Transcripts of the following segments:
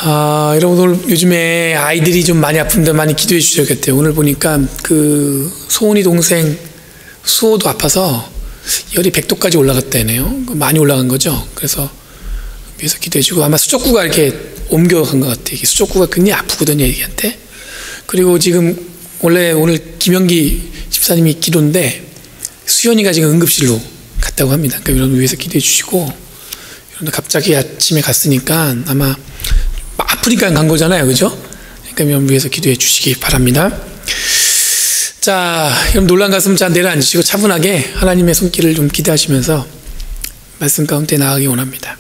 여러분 오늘 요즘에 아이들이 좀 많이 아픈데 많이 기도해 주셔야겠대요. 오늘 보니까 그 소은이 동생 수호도 아파서 열이 100도까지 올라갔다네요. 많이 올라간 거죠. 그래서 위에서 기도해 주고, 아마 수족구가 이렇게 옮겨간 것 같아요. 수족구가 굉장히 아프거든요, 애기한테. 그리고 지금 원래 오늘 김영기 집사님이 기도인데 수연이가 지금 응급실로 갔다고 합니다. 그러니까 여러분 위에서 기도해 주시고, 여러분들 갑자기 아침에 갔으니까 아마 아프니까 간 거잖아요, 그죠? 그러니까 여러분 위에서 기도해 주시기 바랍니다. 자, 여러분 놀란 가슴 잘 내려앉으시고 차분하게 하나님의 손길을 좀 기대하시면서 말씀 가운데 나아가기 원합니다.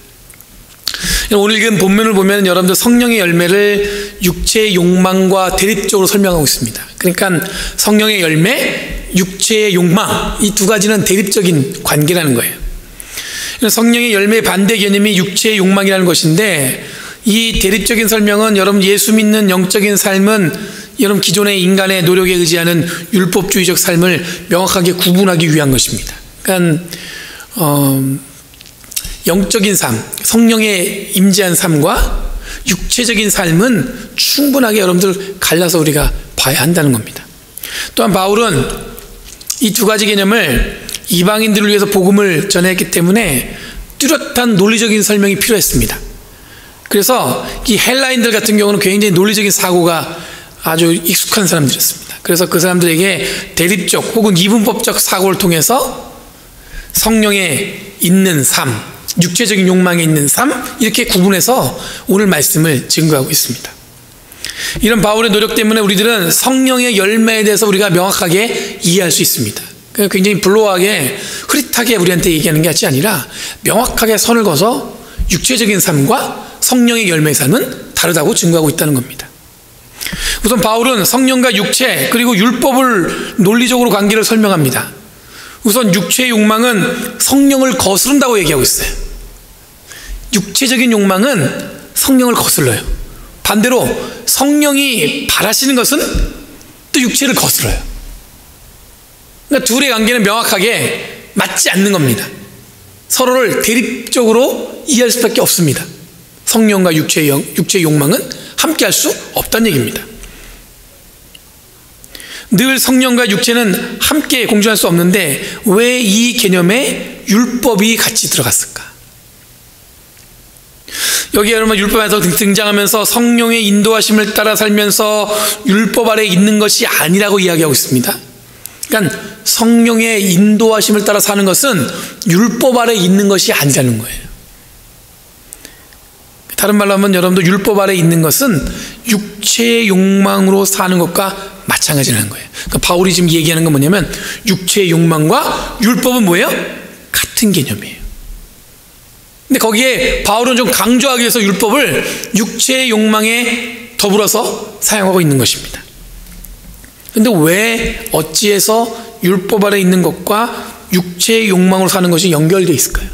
오늘 읽은 본문을 보면 여러분들 성령의 열매를 육체의 욕망과 대립적으로 설명하고 있습니다. 그러니까 성령의 열매, 육체의 욕망, 이 두 가지는 대립적인 관계라는 거예요. 성령의 열매의 반대 개념이 육체의 욕망이라는 것인데, 이 대립적인 설명은 여러분 예수 믿는 영적인 삶은 여러분 기존의 인간의 노력에 의지하는 율법주의적 삶을 명확하게 구분하기 위한 것입니다. 그러니까 영적인 삶, 성령의 임재한 삶과 육체적인 삶은 충분하게 여러분들 갈라서 우리가 봐야 한다는 겁니다. 또한 바울은 이 두 가지 개념을 이방인들을 위해서 복음을 전했기 때문에 뚜렷한 논리적인 설명이 필요했습니다. 그래서 이 헬라인들 같은 경우는 굉장히 논리적인 사고가 아주 익숙한 사람들이었습니다. 그래서 그 사람들에게 대립적 혹은 이분법적 사고를 통해서 성령에 있는 삶, 육체적인 욕망에 있는 삶, 이렇게 구분해서 오늘 말씀을 증거하고 있습니다. 이런 바울의 노력 때문에 우리들은 성령의 열매에 대해서 우리가 명확하게 이해할 수 있습니다. 굉장히 블로하게 흐릿하게 우리한테 얘기하는 게 아니라 명확하게 선을 그어서 육체적인 삶과 성령의 열매의 삶은 다르다고 증거하고 있다는 겁니다. 우선 바울은 성령과 육체 그리고 율법을 논리적으로 관계를 설명합니다. 우선 육체의 욕망은 성령을 거스른다고 얘기하고 있어요. 육체적인 욕망은 성령을 거슬러요. 반대로 성령이 바라시는 것은 또 육체를 거슬러요. 그러니까 둘의 관계는 명확하게 맞지 않는 겁니다. 서로를 대립적으로 이해할 수밖에 없습니다. 성령과 육체의 욕망은 함께 할 수 없다는 얘기입니다. 늘 성령과 육체는 함께 공존할 수 없는데 왜 이 개념에 율법이 같이 들어갔을까? 여기 여러분 율법에서 등장하면서 성령의 인도하심을 따라 살면서 율법 아래 있는 것이 아니라고 이야기하고 있습니다. 그러니까 성령의 인도하심을 따라 사는 것은 율법 아래 있는 것이 아니라는 거예요. 다른 말로 하면 여러분도 율법 아래 있는 것은 육체의 욕망으로 사는 것과 마찬가지라는 거예요. 그러니까 바울이 지금 얘기하는 건 뭐냐면 육체의 욕망과 율법은 뭐예요? 같은 개념이에요. 근데 거기에 바울은 좀 강조하기 위해서 율법을 육체의 욕망에 더불어서 사용하고 있는 것입니다. 근데 왜 어찌해서 율법 아래 있는 것과 육체의 욕망으로 사는 것이 연결되어 있을까요?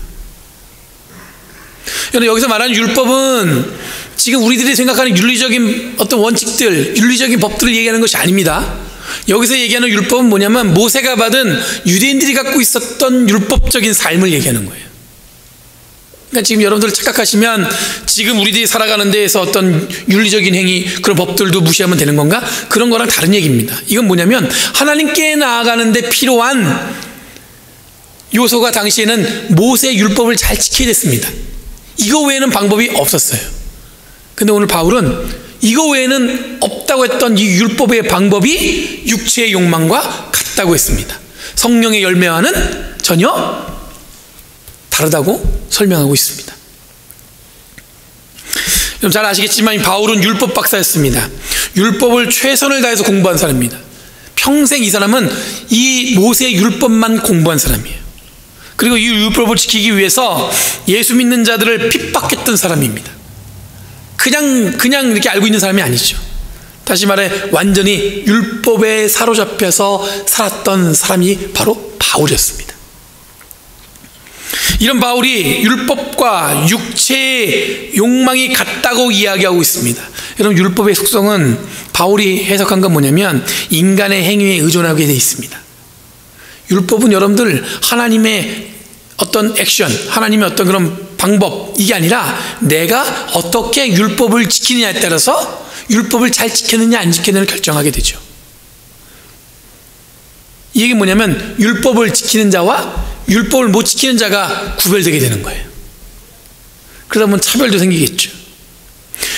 여기서 말하는 율법은 지금 우리들이 생각하는 윤리적인 어떤 원칙들, 윤리적인 법들을 얘기하는 것이 아닙니다. 여기서 얘기하는 율법은 뭐냐면 모세가 받은 유대인들이 갖고 있었던 율법적인 삶을 얘기하는 거예요. 그러니까 지금 여러분들 착각하시면 지금 우리들이 살아가는 데에서 어떤 윤리적인 행위, 그런 법들도 무시하면 되는 건가? 그런 거랑 다른 얘기입니다. 이건 뭐냐면 하나님께 나아가는 데 필요한 요소가 당시에는 모세의 율법을 잘 지켜야 됐습니다. 이거 외에는 방법이 없었어요. 근데 오늘 바울은 이거 외에는 없다고 했던 이 율법의 방법이 육체의 욕망과 같다고 했습니다. 성령의 열매와는 전혀 다르다고 설명하고 있습니다. 여러분 잘 아시겠지만 바울은 율법 박사였습니다. 율법을 최선을 다해서 공부한 사람입니다. 평생 이 사람은 이 모세의 율법만 공부한 사람이에요. 그리고 이 율법을 지키기 위해서 예수 믿는 자들을 핍박했던 사람입니다. 그냥 이렇게 알고 있는 사람이 아니죠. 다시 말해 완전히 율법에 사로잡혀서 살았던 사람이 바로 바울이었습니다. 이런 바울이 율법과 육체의 욕망이 같다고 이야기하고 있습니다. 여러분 율법의 속성은 바울이 해석한 건 뭐냐면 인간의 행위에 의존하게 되어 있습니다. 율법은 여러분들 하나님의 어떤 액션, 하나님의 어떤 그런 방법, 이게 아니라 내가 어떻게 율법을 지키느냐에 따라서 율법을 잘 지켰느냐 안 지켰느냐를 결정하게 되죠. 이 얘기는 뭐냐면 율법을 지키는 자와 율법을 못 지키는 자가 구별되게 되는 거예요. 그러다 보면 차별도 생기겠죠.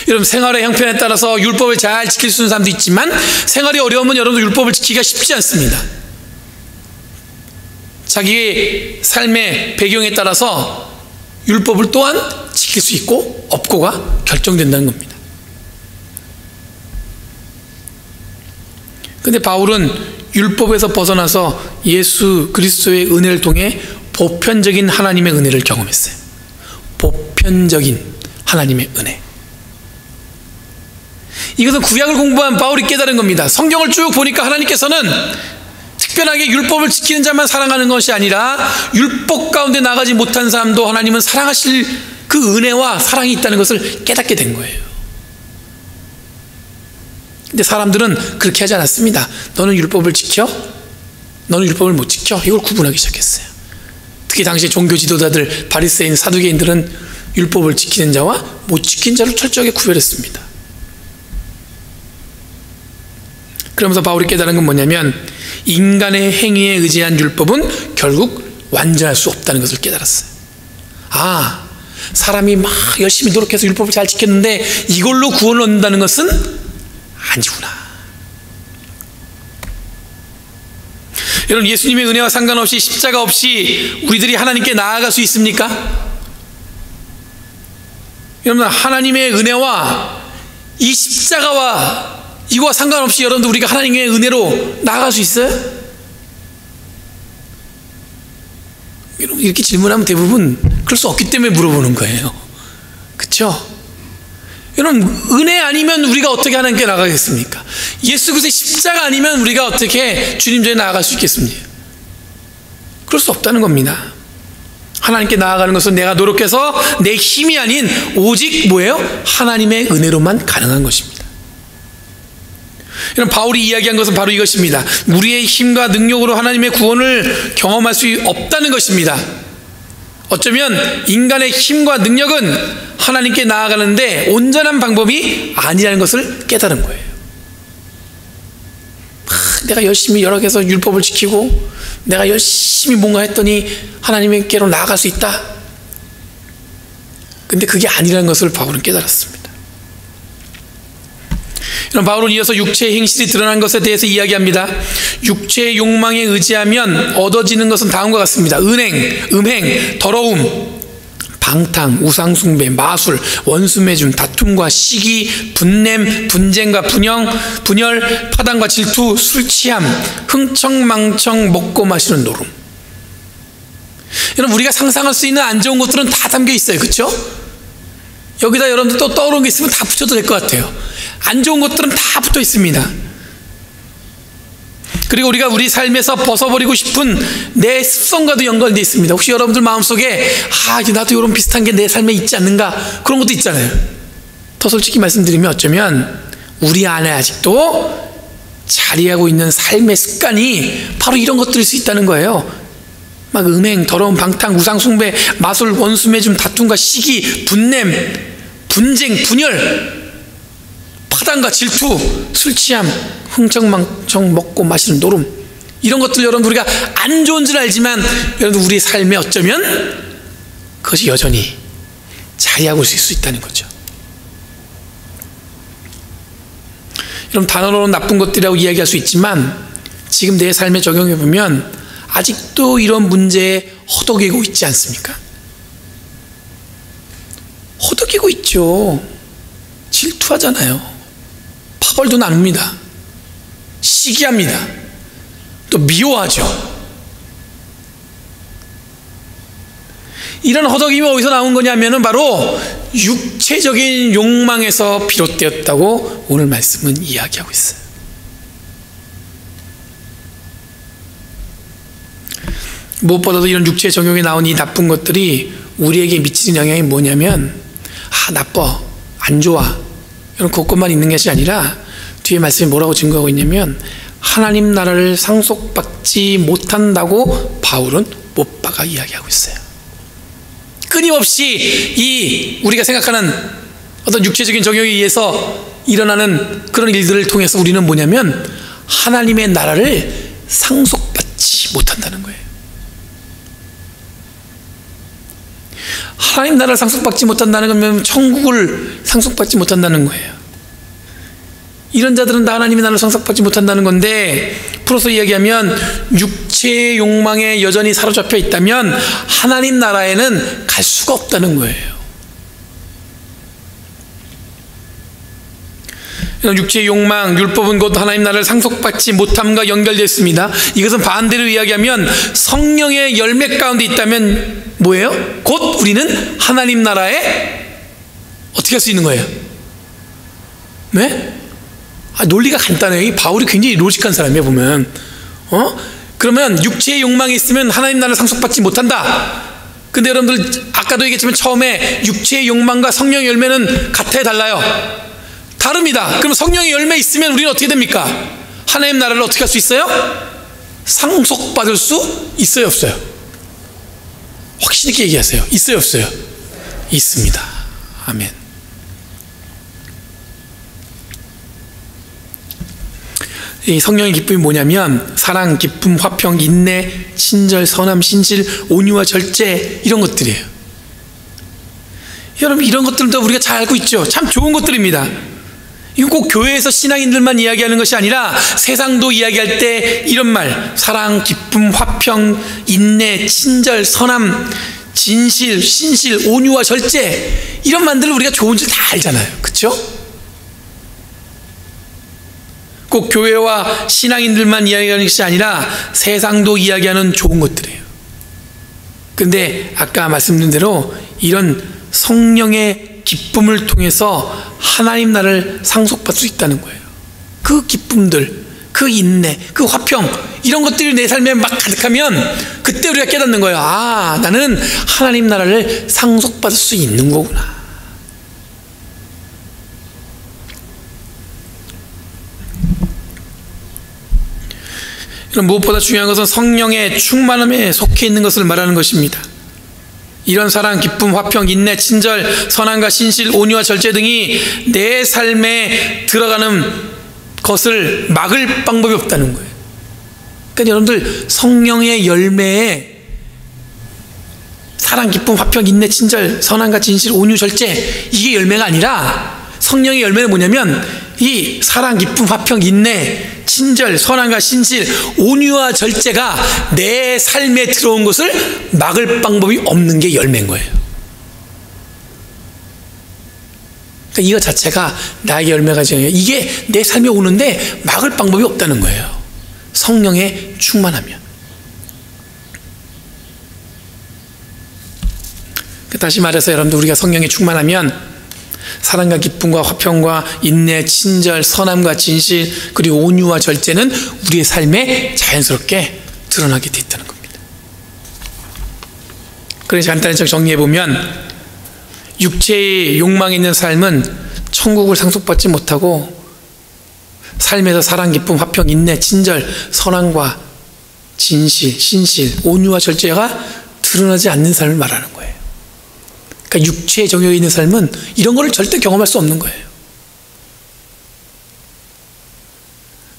여러분, 생활의 형편에 따라서 율법을 잘 지킬 수 있는 사람도 있지만 생활이 어려우면 여러분도 율법을 지키기가 쉽지 않습니다. 자기의 삶의 배경에 따라서 율법을 또한 지킬 수 있고 없고가 결정된다는 겁니다. 그런데 바울은 율법에서 벗어나서 예수 그리스도의 은혜를 통해 보편적인 하나님의 은혜를 경험했어요. 보편적인 하나님의 은혜. 이것은 구약을 공부한 바울이 깨달은 겁니다. 성경을 쭉 보니까 하나님께서는 특별하게 율법을 지키는 자만 사랑하는 것이 아니라 율법 가운데 나가지 못한 사람도 하나님은 사랑하실 그 은혜와 사랑이 있다는 것을 깨닫게 된 거예요. 근데 사람들은 그렇게 하지 않았습니다. 너는 율법을 지켜? 너는 율법을 못 지켜? 이걸 구분하기 시작했어요. 특히 당시 종교 지도자들, 바리새인, 사두개인들은 율법을 지키는 자와 못 지키는 자를 철저하게 구별했습니다. 그러면서 바울이 깨달은 건 뭐냐면 인간의 행위에 의지한 율법은 결국 완전할 수 없다는 것을 깨달았어요. 아, 사람이 막 열심히 노력해서 율법을 잘 지켰는데 이걸로 구원을 얻는다는 것은 아니구나. 여러분, 예수님의 은혜와 상관없이 십자가 없이 우리들이 하나님께 나아갈 수 있습니까? 여러분, 하나님의 은혜와 이 십자가와 이거와 상관없이 여러분들 우리가 하나님의 은혜로 나아갈 수 있어요? 여러분, 이렇게 질문하면 대부분 그럴 수 없기 때문에 물어보는 거예요. 그렇죠? 여러분, 은혜 아니면 우리가 어떻게 하나님께 나가겠습니까? 예수 그리스도의 십자가 아니면 우리가 어떻게 주님 전에 나아갈 수 있겠습니까? 그럴 수 없다는 겁니다. 하나님께 나아가는 것은 내가 노력해서 내 힘이 아닌 오직 뭐예요? 하나님의 은혜로만 가능한 것입니다. 여러분, 바울이 이야기한 것은 바로 이것입니다. 우리의 힘과 능력으로 하나님의 구원을 경험할 수 없다는 것입니다. 어쩌면 인간의 힘과 능력은 하나님께 나아가는데 온전한 방법이 아니라는 것을 깨달은 거예요. 내가 열심히 여러 개서 율법을 지키고 내가 열심히 뭔가 했더니 하나님께로 나아갈 수 있다. 근데 그게 아니라는 것을 바울은 깨달았습니다. 바울은 이어서 육체의 행실이 드러난 것에 대해서 이야기합니다. 육체의 욕망에 의지하면 얻어지는 것은 다음과 같습니다. 은행, 음행, 더러움, 방탕, 우상숭배, 마술, 원수매줌, 다툼과 시기, 분냄, 분쟁과 분열, 파당과 질투, 술취함, 흥청망청, 먹고 마시는 노름. 여러분, 우리가 상상할 수 있는 안 좋은 것들은 다 담겨 있어요. 그렇죠? 여기다 여러분들 또 떠오르는 게 있으면 다 붙여도 될 것 같아요. 안 좋은 것들은 다 붙어 있습니다. 그리고 우리가 우리 삶에서 벗어버리고 싶은 내 습성과도 연관되어 있습니다. 혹시 여러분들 마음속에 나도 이런 비슷한 게 내 삶에 있지 않는가, 그런 것도 있잖아요. 더 솔직히 말씀드리면 어쩌면 우리 안에 아직도 자리하고 있는 삶의 습관이 바로 이런 것들일 수 있다는 거예요. 막 음행, 더러움, 방탕, 우상숭배, 마술, 원수매줌, 다툼과 시기, 분냄, 분쟁, 분열, 파당과 질투, 술취함, 흥청망청, 먹고 마시는 노름. 이런 것들 여러분 우리가 안 좋은 줄 알지만 여러분 우리 삶에 어쩌면 그것이 여전히 자리하고 있을 수 있다는 거죠. 여러분, 단어로는 나쁜 것들이라고 이야기할 수 있지만 지금 내 삶에 적용해 보면 아직도 이런 문제에 허덕이고 있지 않습니까? 허덕이고 있죠. 질투하잖아요. 파벌도 나눕니다. 시기합니다. 또 미워하죠. 이런 허덕임이 어디서 나온 거냐면은 바로 육체적인 욕망에서 비롯되었다고 오늘 말씀은 이야기하고 있어요. 무엇보다도 이런 육체의 정욕에 나온 이 나쁜 것들이 우리에게 미치는 영향이 뭐냐면 나빠, 안 좋아, 이런 그것만 있는 것이 아니라 뒤에 말씀이 뭐라고 증거하고 있냐면 하나님 나라를 상속받지 못한다고 바울은 못 박아 이야기하고 있어요. 끊임없이 우리가 생각하는 어떤 육체적인 정욕에 의해서 일어나는 그런 일들을 통해서 우리는 뭐냐면 하나님의 나라를 상속받지 못한다는 거예요. 하나님 나라를 상속받지 못한다는 건 천국을 상속받지 못한다는 거예요. 이런 자들은 다 하나님의 나라를 상속받지 못한다는 건데, 풀어서 이야기하면 육체의 욕망에 여전히 사로잡혀 있다면 하나님 나라에는 갈 수가 없다는 거예요. 육체의 욕망, 율법은 곧 하나님 나라를 상속받지 못함과 연결되어 있습니다. 이것은 반대로 이야기하면 성령의 열매 가운데 있다면 뭐예요? 곧 우리는 하나님 나라에 어떻게 할 수 있는 거예요? 네? 논리가 간단해요. 이 바울이 굉장히 로직한 사람이에요, 보면. 그러면 육체의 욕망이 있으면 하나님 나라를 상속받지 못한다. 근데 여러분들 아까도 얘기했지만 처음에 육체의 욕망과 성령의 열매는 같아요, 달라요? 다릅니다. 그럼 성령의 열매 있으면 우리는 어떻게 됩니까? 하나님 나라를 어떻게 할 수 있어요? 상속받을 수 있어요, 없어요? 확실히 있게 얘기하세요. 있어요, 없어요? 있습니다. 아멘. 이 성령의 기쁨이 뭐냐면 사랑, 기쁨, 화평, 인내, 친절, 선함, 신실, 온유와 절제, 이런 것들이에요. 여러분, 이런 것들도 우리가 잘 알고 있죠. 참 좋은 것들입니다. 이건 꼭 교회에서 신앙인들만 이야기하는 것이 아니라 세상도 이야기할 때 이런 말, 사랑, 기쁨, 화평, 인내, 친절, 선함, 진실, 신실, 온유와 절제, 이런 말들을 우리가 좋은 줄 다 알잖아요. 그렇죠? 꼭 교회와 신앙인들만 이야기하는 것이 아니라 세상도 이야기하는 좋은 것들이에요. 그런데 아까 말씀드린 대로 이런 성령의 기쁨을 통해서 하나님 나라를 상속받을 수 있다는 거예요. 그 기쁨들, 그 인내, 그 화평, 이런 것들이 내 삶에 막 가득하면 그때 우리가 깨닫는 거예요. 아, 나는 하나님 나라를 상속받을 수 있는 거구나. 무엇보다 중요한 것은 성령의 충만함에 속해 있는 것을 말하는 것입니다. 이런 사랑, 기쁨, 화평, 인내, 친절, 선함과 신실, 온유와 절제 등이 내 삶에 들어가는 것을 막을 방법이 없다는 거예요. 그러니까 여러분들 성령의 열매에 사랑, 기쁨, 화평, 인내, 친절, 선함과 진실, 온유, 절제, 이게 열매가 아니라 성령의 열매는 뭐냐면 이 사랑, 기쁨, 화평, 인내, 친절, 선함과 신실, 온유와 절제가 내 삶에 들어온 것을 막을 방법이 없는 게 열매인 거예요. 그러니까 이거 자체가 나에게 열매가 지어요. 이게 내 삶에 오는데 막을 방법이 없다는 거예요. 성령에 충만하면. 다시 말해서 여러분들, 우리가 성령에 충만하면 사랑과 기쁨과 화평과 인내, 친절, 선함과 진실, 그리고 온유와 절제는 우리의 삶에 자연스럽게 드러나게 돼 있다는 겁니다. 그래서 간단히 정리해보면 육체의 욕망이 있는 삶은 천국을 상속받지 못하고 삶에서 사랑, 기쁨, 화평, 인내, 친절, 선함과 진실, 신실, 온유와 절제가 드러나지 않는 삶을 말하는 거예요. 그러니까 육체의 정욕이 있는 삶은 이런 거를 절대 경험할 수 없는 거예요.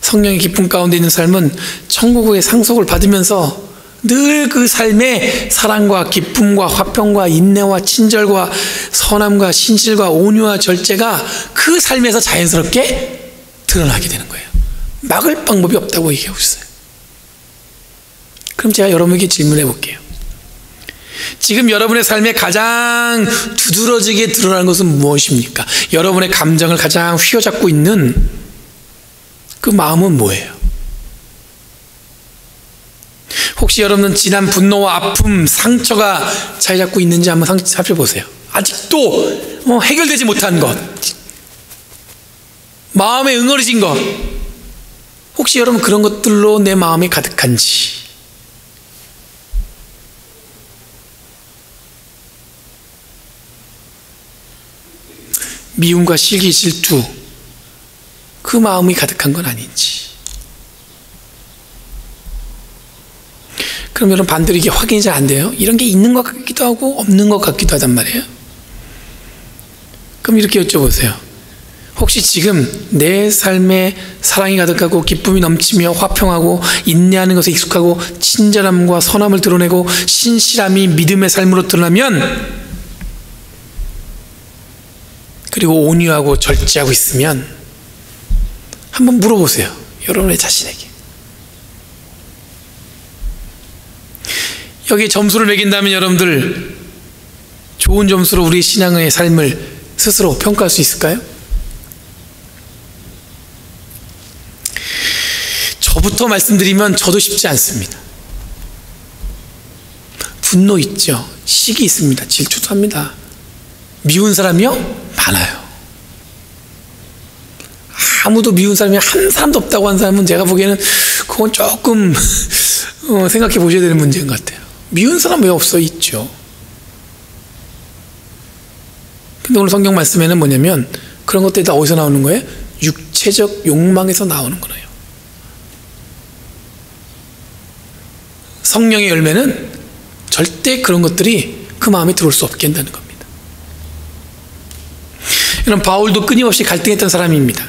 성령의 기쁨 가운데 있는 삶은 천국의 상속을 받으면서 늘 그 삶에 사랑과 기쁨과 화평과 인내와 친절과 선함과 신실과 온유와 절제가 그 삶에서 자연스럽게 드러나게 되는 거예요. 막을 방법이 없다고 얘기하고 있어요. 그럼 제가 여러분에게 질문해 볼게요. 지금 여러분의 삶에 가장 두드러지게 드러나는 것은 무엇입니까? 여러분의 감정을 가장 휘어잡고 있는 그 마음은 뭐예요? 혹시 여러분은 지난 분노와 아픔, 상처가 자리 잡고 있는지 한번 살펴보세요. 아직도 해결되지 못한 것, 마음에 응어리진 것, 혹시 여러분 그런 것들로 내 마음이 가득한지. 미움과 시기, 질투, 그 마음이 가득한 건 아닌지. 그럼 여러분 반대로 이게 확인이 잘 안 돼요. 이런 게 있는 것 같기도 하고 없는 것 같기도 하단 말이에요. 그럼 이렇게 여쭤보세요. 혹시 지금 내 삶에 사랑이 가득하고 기쁨이 넘치며 화평하고 인내하는 것에 익숙하고 친절함과 선함을 드러내고 신실함이 믿음의 삶으로 드러나면, 그리고 온유하고 절제하고 있으면 한번 물어보세요. 여러분의 자신에게. 여기에 점수를 매긴다면 여러분들 좋은 점수로 우리 신앙의 삶을 스스로 평가할 수 있을까요? 저부터 말씀드리면 저도 쉽지 않습니다. 분노 있죠. 시기 있습니다. 질투도 합니다. 미운 사람이요? 많아요. 아무도 미운 사람이 한 사람도 없다고 한 사람은 제가 보기에는 그건 조금 생각해 보셔야 되는 문제인 것 같아요. 미운 사람 왜 없어? 있죠. 근데 오늘 성경 말씀에는 뭐냐면 그런 것들이 다 어디서 나오는 거예요? 육체적 욕망에서 나오는 거예요. 성령의 열매는 절대 그런 것들이 그 마음에 들어올 수 없게 한다는 겁니다. 이런 바울도 끊임없이 갈등했던 사람입니다.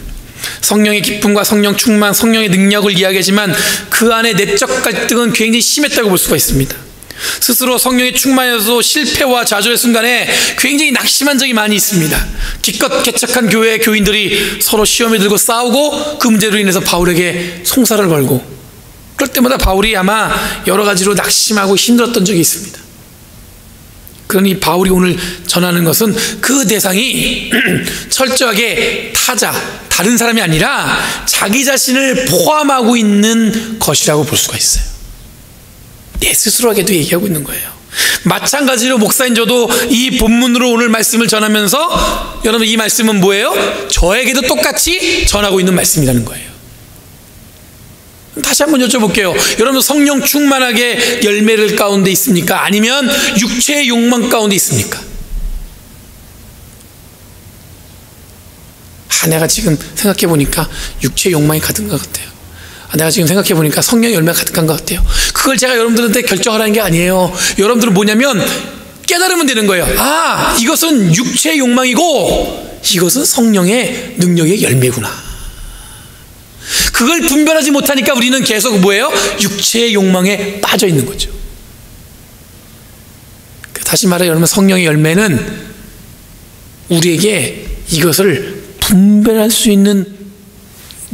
성령의 기쁨과 성령 충만, 성령의 능력을 이야기하지만 그 안에 내적 갈등은 굉장히 심했다고 볼 수가 있습니다. 스스로 성령의 충만에서 실패와 좌절의 순간에 굉장히 낙심한 적이 많이 있습니다. 기껏 개척한 교회의 교인들이 서로 시험에 들고 싸우고 그 문제로 인해서 바울에게 송사를 걸고, 그럴 때마다 바울이 아마 여러 가지로 낙심하고 힘들었던 적이 있습니다. 그러니 바울이 오늘 전하는 것은 그 대상이 철저하게 타자, 다른 사람이 아니라 자기 자신을 포함하고 있는 것이라고 볼 수가 있어요. 내 스스로에게도 얘기하고 있는 거예요. 마찬가지로 목사인 저도 이 본문으로 오늘 말씀을 전하면서 여러분 이 말씀은 뭐예요? 저에게도 똑같이 전하고 있는 말씀이라는 거예요. 다시 한번 여쭤볼게요. 여러분 성령 충만하게 열매를 가운데 있습니까? 아니면 육체의 욕망 가운데 있습니까? 내가 지금 생각해 보니까 육체의 욕망이 가득한 것 같아요. 내가 지금 생각해 보니까 성령의 열매가 가득한 것 같아요. 그걸 제가 여러분들한테 결정하라는 게 아니에요. 여러분들은 뭐냐면 깨달으면 되는 거예요. 이것은 육체의 욕망이고 이것은 성령의 능력의 열매구나. 그걸 분별하지 못하니까 우리는 계속 뭐예요? 육체의 욕망에 빠져 있는 거죠. 다시 말해 여러분, 성령의 열매는 우리에게 이것을 분별할 수 있는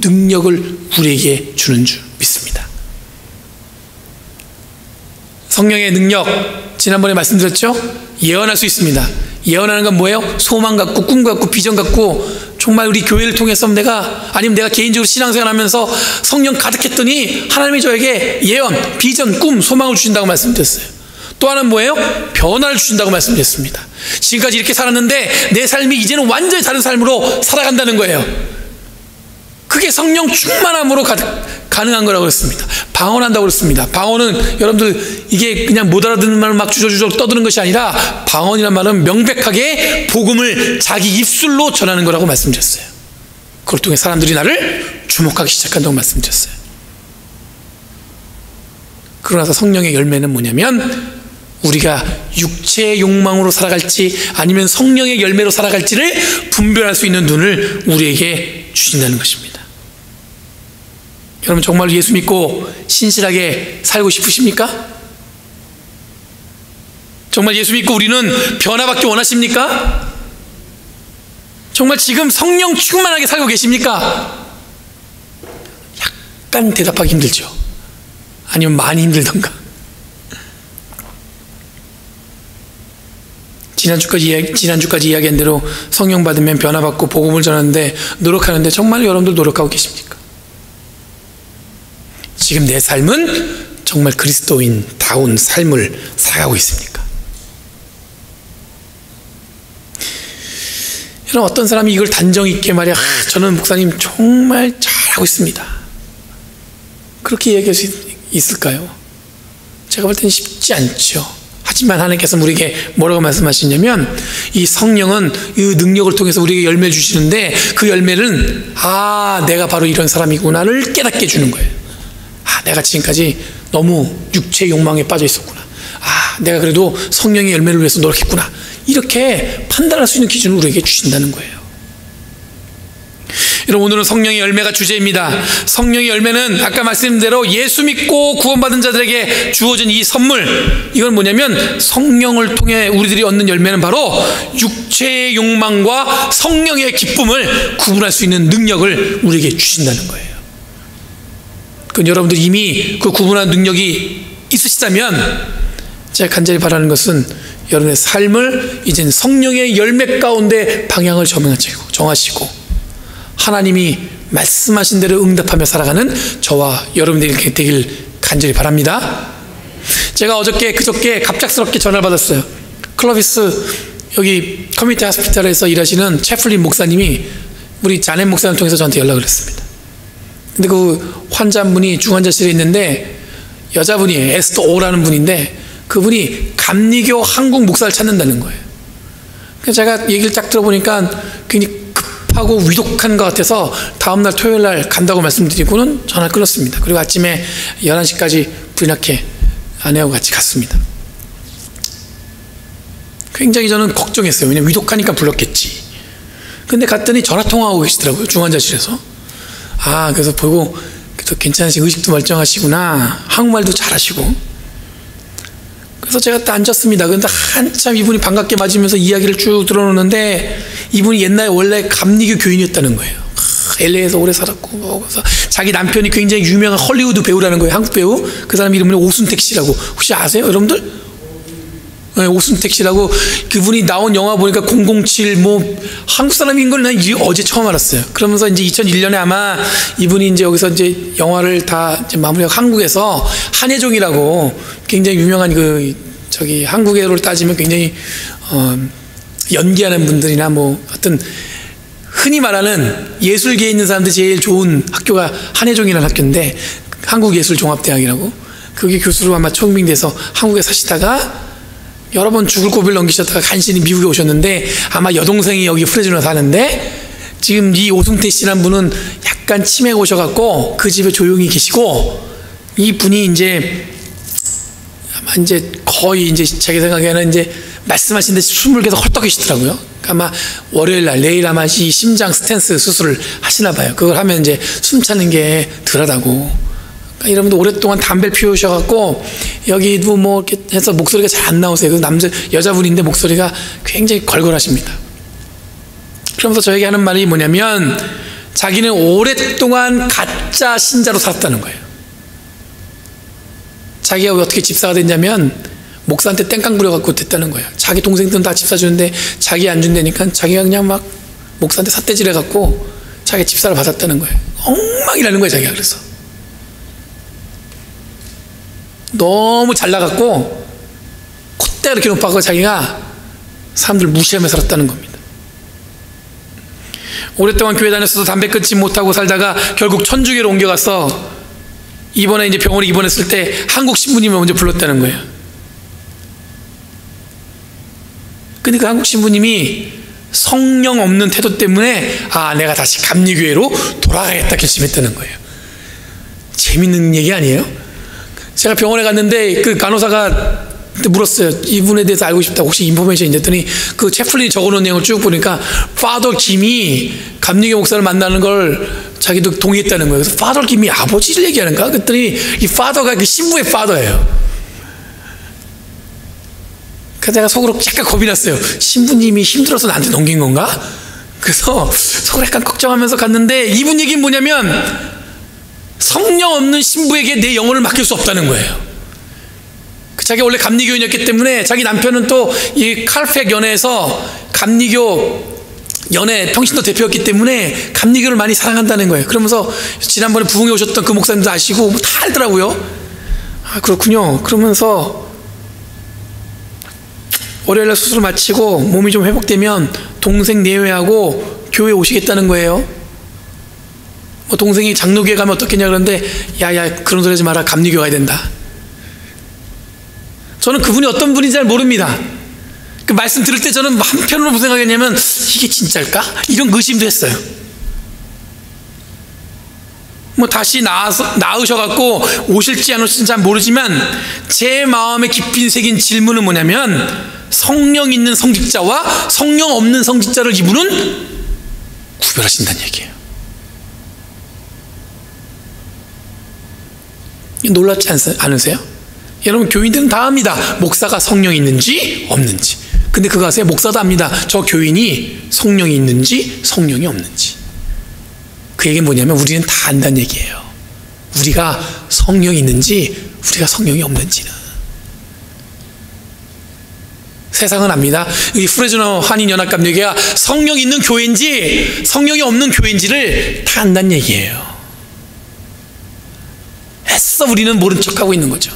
능력을 우리에게 주는 줄 믿습니다. 성령의 능력, 지난번에 말씀드렸죠? 예언할 수 있습니다. 예언하는 건 뭐예요? 소망 갖고 꿈 갖고 비전 갖고, 정말 우리 교회를 통해서 아니면 내가 개인적으로 신앙생활하면서 성령 가득했더니 하나님이 저에게 예언, 비전, 꿈, 소망을 주신다고 말씀드렸어요. 또 하나는 뭐예요? 변화를 주신다고 말씀드렸습니다. 지금까지 이렇게 살았는데 내 삶이 이제는 완전히 다른 삶으로 살아간다는 거예요. 그게 성령 충만함으로 가능한 거라고 그랬습니다. 방언한다고 그랬습니다. 방언은 여러분들 이게 그냥 못 알아듣는 말을 막 주저주저 떠드는 것이 아니라, 방언이란 말은 명백하게 복음을 자기 입술로 전하는 거라고 말씀드렸어요. 그걸 통해 사람들이 나를 주목하기 시작한다고 말씀드렸어요. 그러나서 성령의 열매는 뭐냐면 우리가 육체의 욕망으로 살아갈지 아니면 성령의 열매로 살아갈지를 분별할 수 있는 눈을 우리에게 주신다는 것입니다. 여러분 정말 예수 믿고 신실하게 살고 싶으십니까? 정말 예수 믿고 우리는 변화받기 원하십니까? 정말 지금 성령 충만하게 살고 계십니까? 약간 대답하기 힘들죠. 아니면 많이 힘들던가. 지난주까지 이야기한 대로 성령 받으면 변화받고 복음을 전하는데 노력하는데 정말 여러분들 노력하고 계십니까? 지금 내 삶은 정말 그리스도인다운 삶을 살아가고 있습니까? 여러분 어떤 사람이 이걸 단정 있게 말이야, 저는 목사님 정말 잘하고 있습니다, 그렇게 얘기할 수 있을까요? 제가 볼 때는 쉽지 않죠. 하지만 하나님께서 우리에게 뭐라고 말씀하시냐면 이 성령은 이 능력을 통해서 우리에게 열매를 주시는데 그 열매는 내가 바로 이런 사람이구나를 깨닫게 해주는 거예요. 내가 지금까지 너무 육체의 욕망에 빠져 있었구나. 내가 그래도 성령의 열매를 위해서 노력했구나. 이렇게 판단할 수 있는 기준을 우리에게 주신다는 거예요. 여러분, 오늘은 성령의 열매가 주제입니다. 성령의 열매는 아까 말씀드린 대로 예수 믿고 구원받은 자들에게 주어진 이 선물, 이건 뭐냐면 성령을 통해 우리들이 얻는 열매는 바로 육체의 욕망과 성령의 기쁨을 구분할 수 있는 능력을 우리에게 주신다는 거예요. 그건 여러분들 이미 그 구분하는 능력이 있으시다면 제가 간절히 바라는 것은 여러분의 삶을 이제는 성령의 열매 가운데 방향을 정하시고 하나님이 말씀하신 대로 응답하며 살아가는 저와 여러분들이 되길 간절히 바랍니다. 제가 그저께 갑작스럽게 전화를 받았어요. 클로비스 여기 커뮤니티 하스피탈에서 일하시는 채플린 목사님이 우리 자넷 목사님을 통해서 저한테 연락을 했습니다. 근데 그 환자분이 중환자실에 있는데 여자분이에요. 에스더 오라는 분인데 그분이 감리교 한국 목사를 찾는다는 거예요. 그래서 제가 얘기를 딱 들어보니까 굉장히 급하고 위독한 것 같아서 다음날 토요일날 간다고 말씀드리고는 전화를 끊었습니다. 그리고 아침에 11시까지 부인학회 아내하고 같이 갔습니다. 굉장히 저는 걱정했어요. 왜냐면 위독하니까 불렀겠지. 근데 갔더니 전화통화하고 계시더라고요. 중환자실에서. 그래서 보고 괜찮으시고 의식도 멀쩡하시구나. 한국말도 잘하시고. 그래서 제가 딱 앉았습니다. 그런데 한참 이분이 반갑게 맞으면서 이야기를 쭉 들어놓는데 이분이 옛날에 원래 감리교 교인이었다는 거예요. LA에서 오래 살았고, 그래서 자기 남편이 굉장히 유명한 헐리우드 배우라는 거예요. 한국 배우. 그 사람 이름은 오순택 씨라고. 혹시 아세요, 여러분들? 네, 오순택 씨라고. 그분이 나온 영화 보니까 007 한국 사람인 걸 난 어제 처음 알았어요. 그러면서 이제 2001년에 아마 이분이 이제 여기서 이제 영화를 다 이제 마무리하고 한국에서 한예종이라고 굉장히 유명한 한국어를 따지면 굉장히 연기하는 분들이나 어떤 흔히 말하는 예술계에 있는 사람들이 제일 좋은 학교가 한예종이라는 학교인데 한국예술종합대학이라고. 거기 교수로 아마 초빙돼서 한국에 사시다가 여러 번 죽을 고비를 넘기셨다가 간신히 미국에 오셨는데 아마 여동생이 여기 프레즈노에 사는데 지금 이 오승태 씨라는 분은 약간 치매가 오셔갖고 그 집에 조용히 계시고 이 분이 이제 아마 이제 거의 이제 자기 생각에는 이제 말씀하신 데 숨을 계속 헐떡이시더라고요. 아마 월요일날 내일 아마 이 심장 스탠스 수술을 하시나 봐요. 그걸 하면 이제 숨 차는 게 덜하다고. 그러니까 여러분들 오랫동안 담배를 피우셔갖고 여기도 이렇게 해서 목소리가 잘 안 나오세요. 그래서 여자분인데 목소리가 굉장히 걸걸하십니다. 그러면서 저에게 하는 말이 뭐냐면 자기는 오랫동안 가짜 신자로 살았다는 거예요. 자기가 어떻게 집사가 됐냐면 목사한테 땡깡 부려갖고 됐다는 거예요. 자기 동생들은 다 집사 주는데 자기 안 준다니까 자기가 그냥 막 목사한테 삿대질 해갖고 자기 집사를 받았다는 거예요. 엉망이라는 거예요, 자기가. 그래서 너무 잘나갔고 콧대가 이렇게 높아서 자기가 사람들 무시하며 살았다는 겁니다. 오랫동안 교회 다녔어도 담배 끊지 못하고 살다가 결국 천주교로 옮겨가서 이번에 이제 병원에 입원했을 때 한국 신부님을 먼저 불렀다는 거예요. 근데 그 한국 신부님이 성령 없는 태도 때문에 내가 다시 감리교회로 돌아가겠다 결심했다는 거예요. 재밌는 얘기 아니에요? 제가 병원에 갔는데 그 간호사가 물었어요. 이분에 대해서 알고 싶다고 혹시 인포메이션이 됐더니 그 채플린이 적어놓은 내용을 쭉 보니까 파더 김이 감리교 목사를 만나는 걸 자기도 동의했다는 거예요. 그래서 파더 김이 아버지를 얘기하는가? 그랬더니 이 파더가 그 신부의 파더예요. 그래서 제가 속으로 약간 겁이 났어요. 신부님이 힘들어서 나한테 넘긴 건가? 그래서 속으로 약간 걱정하면서 갔는데 이분 얘기는 뭐냐면 성령 없는 신부에게 내 영혼을 맡길 수 없다는 거예요. 자기가 원래 감리교인이었기 때문에 자기 남편은 또 이 칼팩 연회에서 감리교 연회 평신도 대표였기 때문에 감리교를 많이 사랑한다는 거예요. 그러면서 지난번에 부흥에 오셨던 그 목사님도 아시고 다 알더라고요. 그렇군요. 그러면서 월요일날 수술을 마치고 몸이 좀 회복되면 동생 내외하고 교회에 오시겠다는 거예요. 동생이 장로교회 가면 어떻겠냐 그러는데 야야 그런 소리 하지 마라. 감리교 가야 된다. 저는 그분이 어떤 분인지 잘 모릅니다. 그 말씀 들을 때 저는 한편으로 무슨 생각했냐면 이게 진짜일까? 이런 의심도 했어요. 뭐 다시 나으셔갖고 오실지 안 오실지 잘 모르지만 제 마음에 깊이 새긴 질문은 뭐냐면 성령 있는 성직자와 성령 없는 성직자를 이분은 구별하신다는 얘기예요. 놀랍지 않으세요? 여러분 교인들은 다 압니다. 목사가 성령이 있는지 없는지. 근데 그거 아세요? 목사도 압니다. 저 교인이 성령이 있는지 성령이 없는지. 그 얘기는 뭐냐면 우리는 다 안다는 얘기예요. 우리가 성령이 있는지 우리가 성령이 없는지는. 세상은 압니다. 이 프레즈너 한인연합감리교회가 성령이 있는 교회인지 성령이 없는 교회인지를 다 안다는 얘기예요. 애써 우리는 모른 척하고 있는 거죠.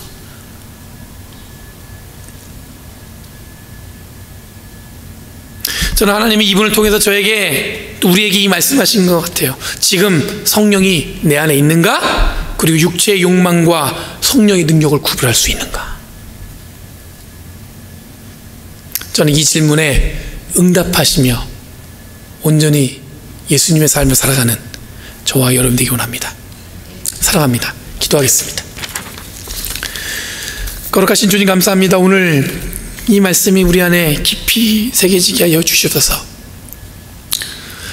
저는 하나님이 이분을 통해서 저에게 또 우리에게 이 말씀하신 것 같아요. 지금 성령이 내 안에 있는가? 그리고 육체의 욕망과 성령의 능력을 구별할 수 있는가? 저는 이 질문에 응답하시며 온전히 예수님의 삶을 살아가는 저와 여러분 되기 원합니다. 사랑합니다. 기도하겠습니다. 거룩하신 주님 감사합니다. 오늘 이 말씀이 우리 안에 깊이 새겨지게 하여 주시옵소서.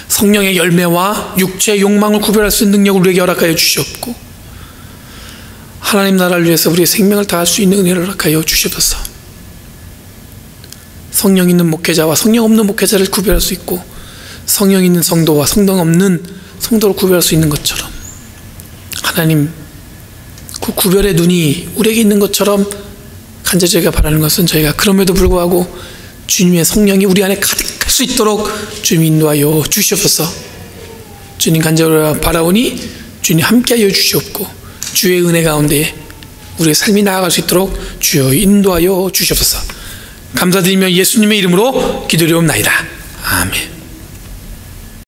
성령의 열매와 육체의 욕망을 구별할 수 있는 능력을 우리에게 허락하여 주시옵고 하나님 나라를 위해서 우리의 생명을 다할 수 있는 은혜를 허락하여 주시옵소서. 성령 있는 목회자와 성령 없는 목회자를 구별할 수 있고 성령 있는 성도와 성령 없는 성도를 구별할 수 있는 것처럼 하나님 그 구별의 눈이 우리에게 있는 것처럼 간절히 저희가 바라는 것은 저희가 그럼에도 불구하고 주님의 성령이 우리 안에 가득할 수 있도록 주님 인도하여 주시옵소서. 주님 간절히 바라오니 주님 함께하여 주시옵고 주의 은혜 가운데 우리의 삶이 나아갈 수 있도록 주여 인도하여 주시옵소서. 감사드리며 예수님의 이름으로 기도드리옵나이다. 아멘.